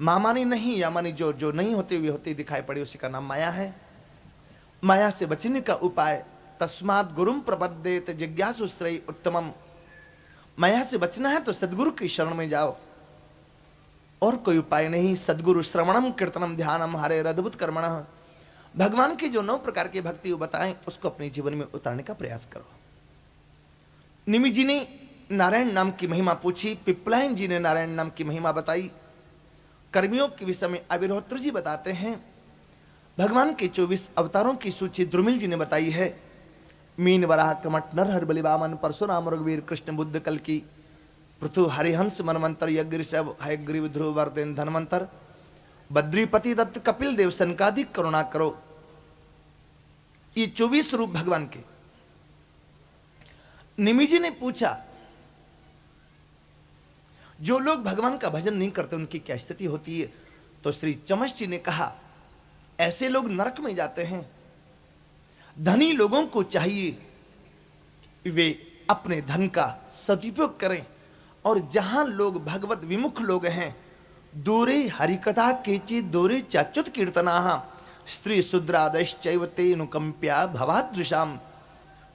मां मानी नहीं या मानी जो जो नहीं होती हुई होती दिखाई पड़ी, उसी का नाम माया है। माया से बचने का उपाय, तस्मात् गुरुम प्रपद्येत जिज्ञासु श्रेय उत्तमम। माया से बचना है तो सदगुरु की शरण में जाओ, और कोई उपाय नहीं। सदगुरु श्रवणम कीर्तनम ध्यानम हरे अद्भुत कर्मणः। भगवान की जो 9 प्रकार की भक्ति बताएं, उसको अपने जीवन में उतारने का प्रयास करो। निमि जी ने नारायण नाम की महिमा पूछी, पिपलायन जी ने नारायण नाम की महिमा बताई, कर्मियों के विषय में अविरोत्र जी बताते हैं। भगवान के 24 अवतारों की सूची द्रुमिल जी ने बताई है। मीन वराह कमट नरहर बलिवामन परशुराम रघुवीर कृष्ण बुद्ध कल की पृथु हरिहंस मनमंत्र यज्ञ ऋषभ हयग्रीव ध्रुव वर्देन धनवंतर बद्रीपति दत्त कपिल देव सनकादिक करुणा करो। ये 24 रूप भगवान के। निमि जी ने पूछा, जो लोग भगवान का भजन नहीं करते उनकी क्या स्थिति होती है? तो श्री चमश जी ने कहा, ऐसे लोग नरक में जाते हैं। धनी लोगों को चाहिए वे अपने धन का सदुपयोग करें, और जहां लोग भगवत विमुख लोग हैं, दूरे हरिकथा केचि दूरे चाच्युत कीर्तनाः स्त्री शूद्रादश्चैव नुकंप्या भवादृशाम।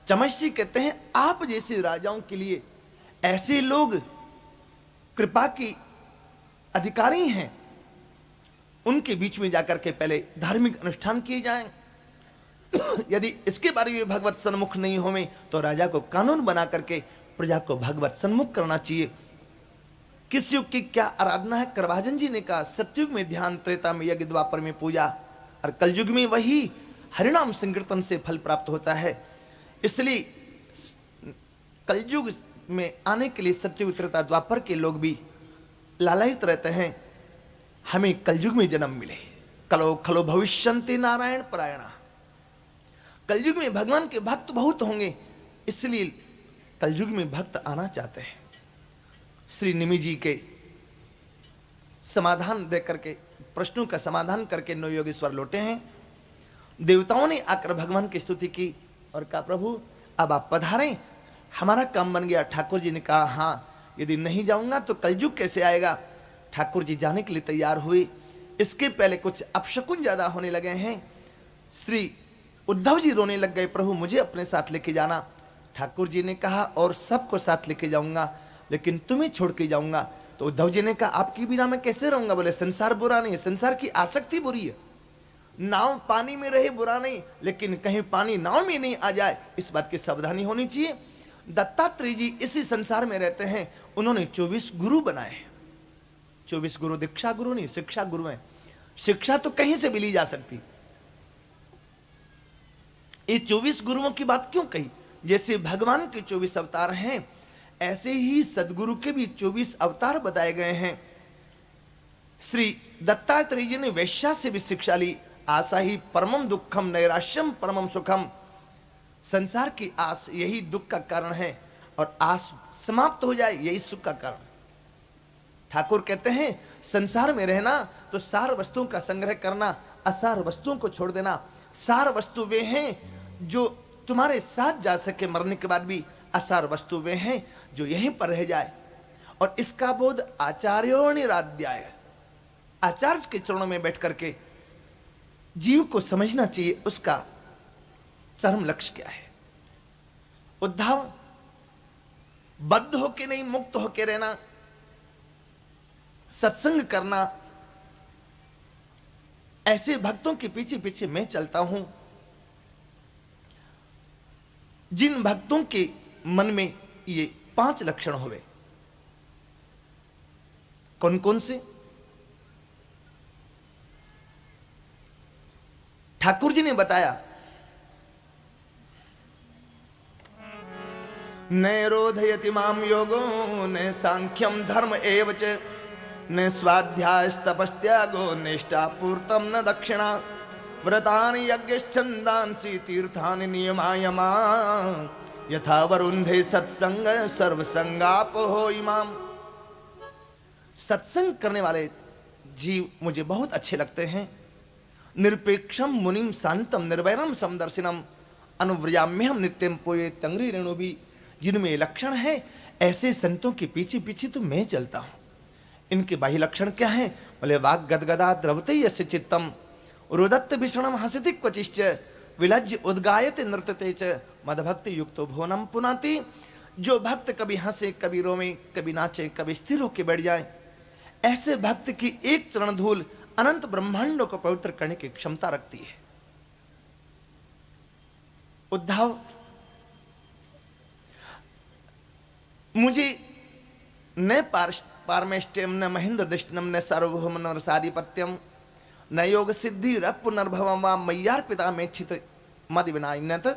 चमश जी कहते हैं, आप जैसे राजाओं के लिए ऐसे लोग कृपा की अधिकारी हैं, उनके बीच में जाकर के पहले धार्मिक अनुष्ठान किए जाएं। यदि इसके बारे में भगवत सन्मुख नहीं होवे तो राजा को कानून बना करके प्रजा को भगवत सन्मुख करना चाहिए। किस युग की क्या आराधना है? करभाजन जी ने कहा, सतयुग में ध्यान, त्रेता में यज्ञ, द्वापर में पूजा, और कलयुग में वही हरिनाम संकीर्तन से फल प्राप्त होता है। इसलिए कलयुग में आने के लिए सतयुग, त्रेता, द्वापर के लोग भी लालायित रहते हैं, हमें कलयुग में जन्म मिले। कलो खलो भविष्यन्ति नारायण परायणा। कलयुग में भगवान के भक्त बहुत होंगे, इसलिए कलयुग में भक्त आना चाहते हैं। श्री निमि जी के समाधान देकर के, प्रश्नों का समाधान करके 9 योगेश्वर लौटे हैं। देवताओं ने आकर भगवान की स्तुति की और कहा, प्रभु अब आप पधारें, हमारा काम बन गया। ठाकुर जी ने कहा, हाँ, यदि नहीं जाऊंगा तो कलयुग कैसे आएगा? ठाकुर जी जाने के लिए तैयार हुए। इसके पहले कुछ अपशकुन ज्यादा होने लगे हैं। श्री उद्धव जी रोने लग गए, प्रभु मुझे अपने साथ लेके जाना। ठाकुर जी ने कहा, और सबको साथ लेके जाऊंगा, लेकिन तुम्हें छोड़ के जाऊंगा। तो उद्धव जी ने कहा, आपकी बिना मैं कैसे रहूंगा? बोले, संसार बुरा नहीं है, संसार की आसक्ति बुरी है। नाव पानी में रहे बुरा नहीं, लेकिन कहीं पानी नाव में नहीं आ जाए, इस बात की सावधानी होनी चाहिए। दत्तात्रेय जी इसी संसार में रहते हैं, उन्होंने 24 गुरु बनाए। 24 गुरु दीक्षा गुरु नहीं, शिक्षा गुरु है। शिक्षा तो कहीं से भी ली जा सकती। ये 24 गुरुओं की बात क्यों कही? जैसे भगवान के 24 अवतार हैं, ऐसे ही सदगुरु के भी 24 अवतार बताए गए हैं। श्री दत्तात्रेय जी ने वैश्या से भी शिक्षा ली। आशा ही परमम दुखम नैराश्यम परमम सुखम। संसार की आस यही दुख का कारण है, और आस समाप्त हो जाए यही सुख का कारण। ठाकुर कहते हैं, संसार में रहना तो सार वस्तुओं का संग्रह करना, असार वस्तुओं को छोड़ देना। सार वस्तु वे हैं जो तुम्हारे साथ जा सके मरने के बाद भी, असार वस्तु वे हैं जो यहीं पर रह जाए। और इसका बोध आचार्यों निराध्याय, आचार्य के चरणों में बैठ करके जीव को समझना चाहिए, उसका चरम लक्ष्य क्या है। उद्धव, बद्ध होके नहीं, मुक्त होके रहना, सत्संग करना। ऐसे भक्तों के पीछे पीछे मैं चलता हूं, जिन भक्तों के मन में ये 5 लक्षण हुए। कौन कौन से? ठाकुर जी ने बताया, नैरोधयति माम योगो न सांख्यम धर्म एव च न स्वाध्याय तपस्त्यागो निष्ठा पूर्तम न दक्षिणा व्रतानि यज्ञश्छन्दांसि तीर्थानि नियमायमा यथा वरुन्धे सत्संग सर्वसंगाप हो इमाम। सत्संग करने वाले जीव मुझे बहुत अच्छे लगते हैं। निरपेक्षम मुनिम शांतम निर्वैरम समदर्शिनम अनुव्रजाम्यहम नित्यम पोये तंग्री रेणु भी। जिनमें लक्षण है, ऐसे संतों के पीछे पीछे तो मैं चलता हूं। इनके बाह्य लक्षण क्या हैं? बोले वाग गदगदा द्रवते यस्य चित्तम रुदत्त भीषणम हसति क्वचिश्च विलज्ज उद्गायते नृत्यते च मदभक्ति युक्तो भुवनम पुनाति। जो भक्त कभी हंसे, कभी रोवे, कभी नाचे, कभी स्थिर होकर बैठ जाए, ऐसे भक्त की एक चरण धूल अनंत ब्रह्मांडों को पवित्र करने की क्षमता रखती है। उद्धव, मुझे न पारमेष्टियम न महेंद्र दृष्टनम न सार्वभौम न साधिपत्यम न योग सिद्धि र पुनर्भवम व मय्यार्पिता में छित मद विनायनत।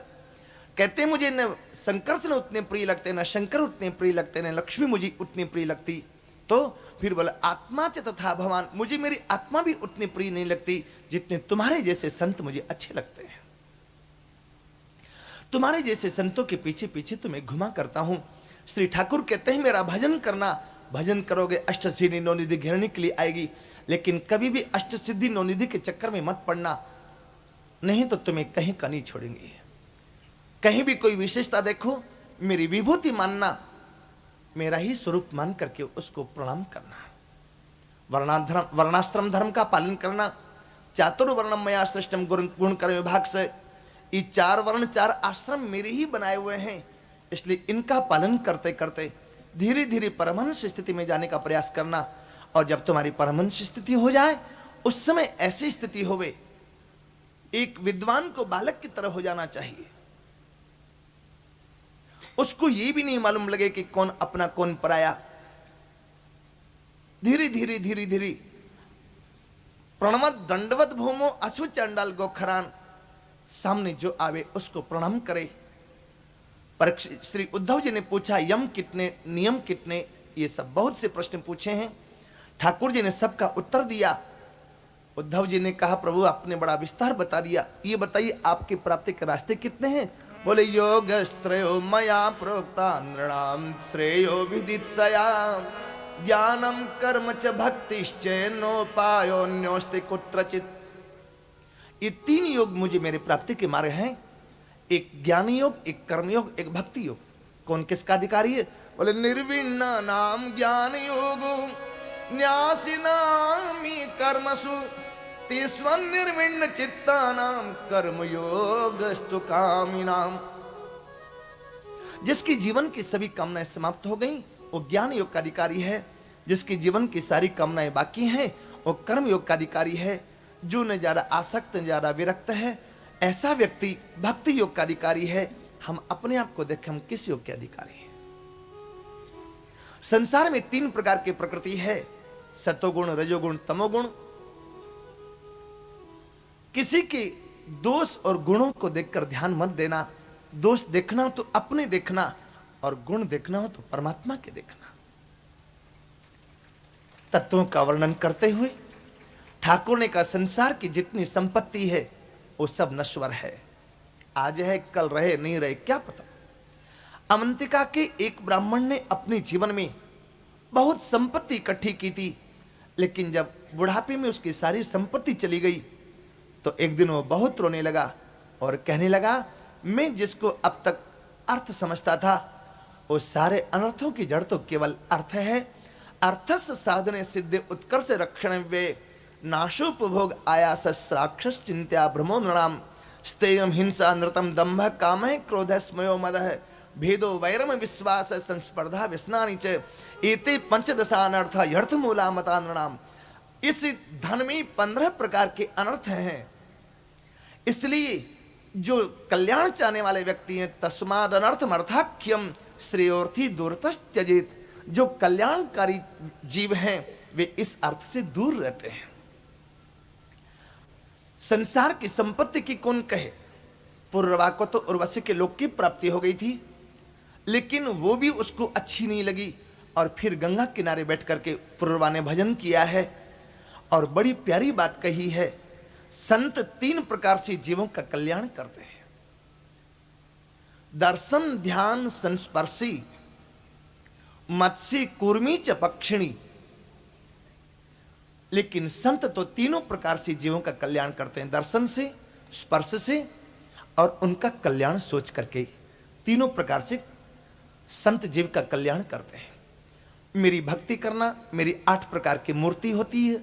कहते मुझे न संकर्षण उतने प्रिय लगते, न शंकर उतने प्रिय लगते, न लक्ष्मी मुझे उतनी प्रिय लगती। तो फिर बोला आत्मा च तथा भगवान, मुझे मेरी आत्मा भी उतनी प्रिय नहीं लगती जितने तुम्हारे जैसे संत मुझे अच्छे लगते हैं। तुम्हारे जैसे संतों के पीछे पीछे तुम्हें घुमा करता हूं। श्री ठाकुर कहते हैं मेरा भजन करना, भजन करोगे अष्ट सिद्धि नौनिधि घेरने के लिए आएगी, लेकिन कभी भी अष्ट सिद्धि नौनिधि के चक्कर में मत पड़ना, नहीं तो तुम्हें कहीं का नहीं छोड़ेंगे। कहीं भी कोई विशेषता देखो, मेरी विभूति मानना, मेरा ही स्वरूप मान करके उसको प्रणाम करना। वर्णाश्रम धर्म का पालन करना। चातुर्वर्णम मया सृष्टम गुण कर्म विभाग से, ये 4 वर्ण 4 आश्रम मेरे ही बनाए हुए हैं, इसलिए इनका पालन करते करते धीरे धीरे परमहंस स्थिति में जाने का प्रयास करना। और जब तुम्हारी परमहंस स्थिति हो जाए, उस समय ऐसी स्थिति होवे, एक विद्वान को बालक की तरह हो जाना चाहिए। उसको यह भी नहीं मालूम लगे कि कौन अपना कौन पराया। धीरे धीरे धीरे धीरे प्रणवत दंडवत भूमो अश्व चंडाल गोखरान, सामने जो आवे उसको प्रणाम करे। पर श्री उद्धव जी ने पूछा यम कितने, नियम कितने, ये सब बहुत से प्रश्न पूछे हैं। ठाकुर जी ने सबका उत्तर दिया। उद्धव जी ने कहा प्रभु आपने बड़ा विस्तार बता दिया, ये बताइए आपकी प्राप्ति के रास्ते कितने हैं? बोले योग श्रेयो मया प्रोक्ता नृणाम श्रेयो विदित्सया ज्ञानम कर्म च भक्तिश्च नोपायोन्योस्ति कुत्रचित्। ये 3 योग मुझे मेरे प्राप्ति के मार्ग हैं, एक ज्ञान योग, एक कर्म योग, एक भक्ति योग। कौन किसका अधिकारी है? बोले निर्विण्ण नाम ज्ञान योगो न्यासिनामि कर्मसु तीस्वन निर्विण्ण चित्तानाम कर्म योगस्तु कामिनाम। जिसकी जीवन की सभी कामनाएं समाप्त हो गई वो ज्ञान योग का अधिकारी है। जिसकी जीवन की सारी कामनाएं बाकी हैं वो कर्म योग का अधिकारी है। जो न ज्यादा आसक्त न ज्यादा विरक्त है, ऐसा व्यक्ति भक्ति योग का अधिकारी है। हम अपने आप को देखें, हम किस योग के अधिकारी हैं? संसार में 3 प्रकार की प्रकृति है, सतोगुण, रजोगुण, तमोगुण। किसी के दोष और गुणों को देखकर ध्यान मत देना। दोष देखना हो तो अपने देखना, और गुण देखना हो तो परमात्मा के देखना। तत्वों का वर्णन करते हुए ठाकुर ने कहा संसार की जितनी संपत्ति है वो सब नश्वर है। आज है कल रहे नहीं रहे क्या पता। अवंतिका के एक ब्राह्मण ने अपने जीवन में बहुत संपत्ति इकट्ठी की थी, लेकिन जब बुढ़ापे में उसकी सारी संपत्ति चली गई तो एक दिन वो बहुत रोने लगा और कहने लगा मैं जिसको अब तक अर्थ समझता था वो सारे अनर्थों की जड़ तो केवल अर्थ है। अर्थस साधने सिद्धि उत्कर्ष रक्षण वे नाशोपभोग आयास राक्षस चिंत्या भ्रमो नृणाम स्तेयम हिंसा नृतम दंभ काम क्रोध स्मयो मद भेदो वैरम विश्वास संस्पर्धा व्यसनानि च एते पंचदशानर्थ यर्थ मूला मता नृणाम। इस धन में 15 प्रकार के अनर्थ हैं, इसलिए जो कल्याण चाहने वाले व्यक्ति हैं तस्माद अनर्थम अर्थाख्यम श्रेयोर्थी दूरतश्च त्यजेत। जो कल्याणकारी जीव हैं वे इस अर्थ से दूर रहते हैं। संसार की संपत्ति की कौन कहे? पुरवा को तो उर्वशी के लोक की प्राप्ति हो गई थी, लेकिन वो भी उसको अच्छी नहीं लगी और फिर गंगा किनारे बैठ करके पुरवा ने भजन किया है और बड़ी प्यारी बात कही है। संत 3 प्रकार से जीवों का कल्याण करते हैं, दर्शन ध्यान संस्पर्शी मत्स्य कूर्मी च पक्षिणी। लेकिन संत तो तीनों प्रकार से जीवों का कल्याण करते हैं, दर्शन से, स्पर्श से और उनका कल्याण सोच करके। तीनों प्रकार से संत जीव का कल्याण करते हैं। मेरी भक्ति करना, मेरी 8 प्रकार की मूर्ति होती है,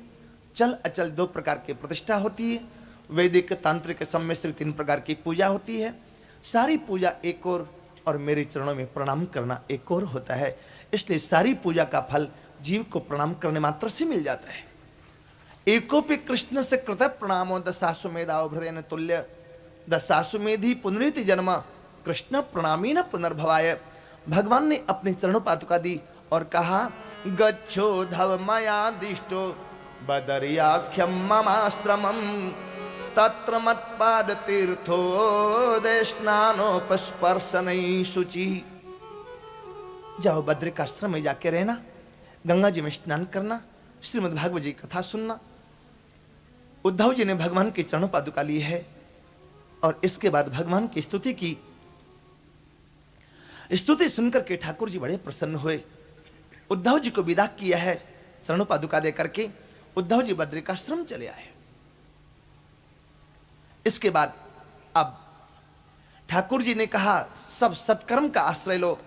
चल अचल 2 प्रकार की प्रतिष्ठा होती है, वैदिक तांत्रिक सम्मिश्रित 3 प्रकार की पूजा होती है। सारी पूजा एक और मेरे चरणों में प्रणाम करना एक और होता है। इसलिए सारी पूजा का फल जीव को प्रणाम करने मात्र से मिल जाता है। एकोपि कृष्ण से कृत प्रणामो दशाश्वमेधाव हृदय तुल्य, दशाश्वमेधि पुनरिति जन्म कृष्ण प्रणामी न पुनर्भवाय। भगवान ने अपने चरणों पादुका दी और कहा, गच्छो धव मया दिष्टो बदरियाख्यम ममाश्रमम तत्र मत्पाद तीर्थो देशनानोपस्पर्शनैः शुचि। जाओ बद्रिकाश्रम में जाके रहना, गंगा जी में स्नान करना, श्रीमद् भागवत जी कथा सुनना। उद्धव जी ने भगवान की चरणों पादुका ली है और इसके बाद भगवान की स्तुति की। स्तुति सुनकर के ठाकुर जी बड़े प्रसन्न हुए। उद्धव जी को विदा किया है चरणों पादुका दे करके उद्धव जी बद्रिकाश्रम चले आए। इसके बाद अब ठाकुर जी ने कहा, सब सत्कर्म का आश्रय लो।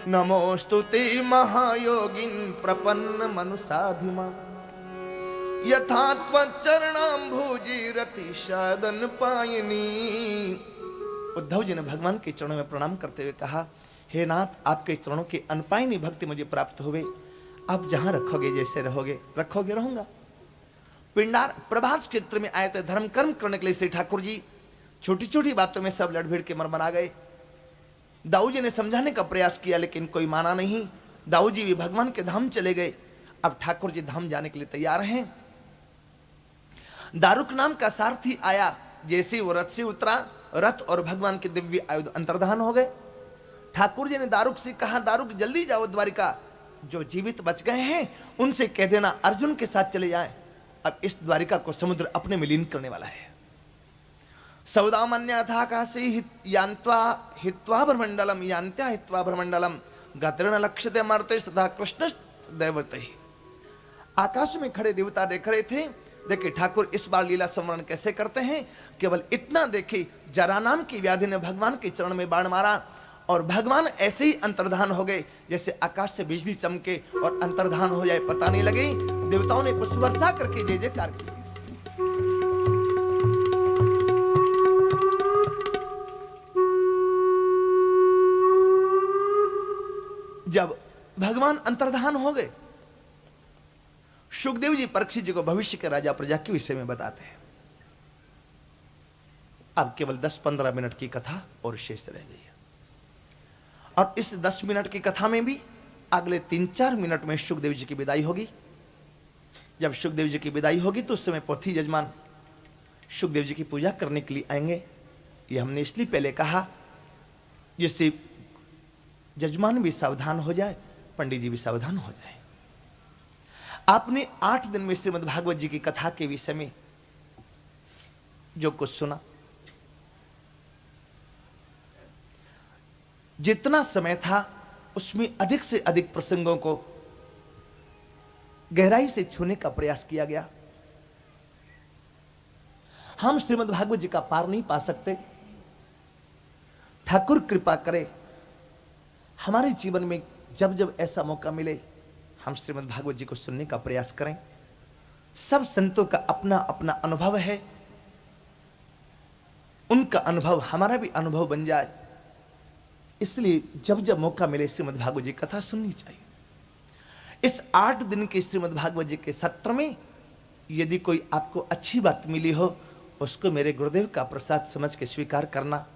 नमोस्तुते महायोगिन प्रपन्न मनुसाधिमा यथा त्वच्चरणाम्भुजि रति साधन पायनी। उद्धव जी ने भगवान के चरणों में प्रणाम करते हुए कहा, हे नाथ, आपके चरणों की अनपायनी भक्ति मुझे प्राप्त हुए। आप जहां रखोगे, जैसे रहोगे रखोगे रहूंगा। पिंडार प्रभास क्षेत्र में आए थे धर्म कर्म करने के लिए श्री ठाकुर जी। छोटी छोटी बातों में सब लड़ भिड़ के मरमरा गए। दाऊ जी ने समझाने का प्रयास किया लेकिन कोई माना नहीं। दाऊ जी भी भगवान के धाम चले गए। अब ठाकुर जी धाम जाने के लिए तैयार हैं। दारुक नाम का सारथी आया। जैसे वो रथ से उतरा, रथ और भगवान के दिव्य आयुध अंतर्धान हो गए। ठाकुर जी ने दारुक से कहा, दारुक जल्दी जाओ द्वारिका, जो जीवित बच गए हैं उनसे कह देना अर्जुन के साथ चले जाएं। अब इस द्वारिका को समुद्र अपने में लीन करने वाला है। सौदामन्याथाकाशे यान्त्वा हित्वा ब्रह्मंडलम यान्त्या हित्वा ब्रह्मंडलम गतर्ण लक्ष्यते मर्ते सदा कृष्ण दैवते। आकाश में खड़े देवता देख रहे थे। देखिए ठाकुर इस बार लीला संवरण कैसे करते हैं। केवल इतना देखे, जरा नाम की व्याधि ने भगवान के चरण में बाण मारा और भगवान ऐसे ही अंतर्धान हो गए जैसे आकाश से बिजली चमके और अंतर्धान हो जाए, पता नहीं लगे। देवताओं ने पुष्प वर्षा करके जय जयकार की। जब भगवान अंतर्धान हो गए, सुखदेव जी परीक्षित जी को भविष्य के राजा प्रजा के विषय में बताते हैं। अब केवल 10-15 मिनट की कथा और शेष रह गई है और इस 10 मिनट की कथा में भी अगले 3-4 मिनट में सुखदेव जी की विदाई होगी। जब सुखदेव जी की विदाई होगी तो उस समय पोथी यजमान सुखदेव जी की पूजा करने के लिए आएंगे। ये हमने इसलिए पहले कहा जिससे जजमान भी सावधान हो जाए, पंडित जी भी सावधान हो जाए। आपने 8 दिन में श्रीमद् भागवत जी की कथा के विषय में जो कुछ सुना, जितना समय था उसमें अधिक से अधिक प्रसंगों को गहराई से छूने का प्रयास किया गया। हम श्रीमद् भागवत जी का पार नहीं पा सकते। ठाकुर कृपा करे हमारे जीवन में जब जब ऐसा मौका मिले हम श्रीमद् भागवत जी को सुनने का प्रयास करें। सब संतों का अपना अपना अनुभव है, उनका अनुभव हमारा भी अनुभव बन जाए। इसलिए जब जब मौका मिले श्रीमद् भागवत जी कथा सुननी चाहिए। इस 8 दिन के श्रीमद् भागवत जी के सत्र में यदि कोई आपको अच्छी बात मिली हो, उसको मेरे गुरुदेव का प्रसाद समझ के स्वीकार करना,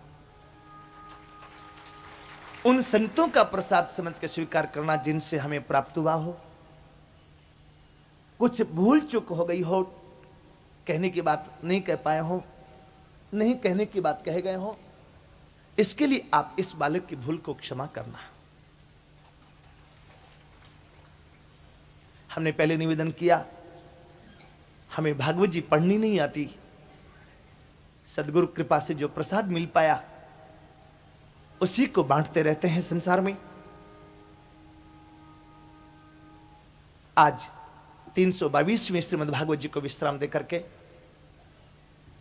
उन संतों का प्रसाद समझ के स्वीकार करना जिनसे हमें प्राप्त हुआ हो। कुछ भूल चूक हो गई हो, कहने की बात नहीं कह पाए हो, नहीं कहने की बात कह गए हो, इसके लिए आप इस बालक की भूल को क्षमा करना। हमने पहले निवेदन किया, हमें भागवत जी पढ़नी नहीं आती। सदगुरु कृपा से जो प्रसाद मिल पाया उसी को बांटते रहते हैं संसार में। आज 322वें श्रीमद् भागवत जी को विश्राम देकर के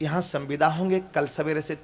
यहां संविदा होंगे। कल सवेरे से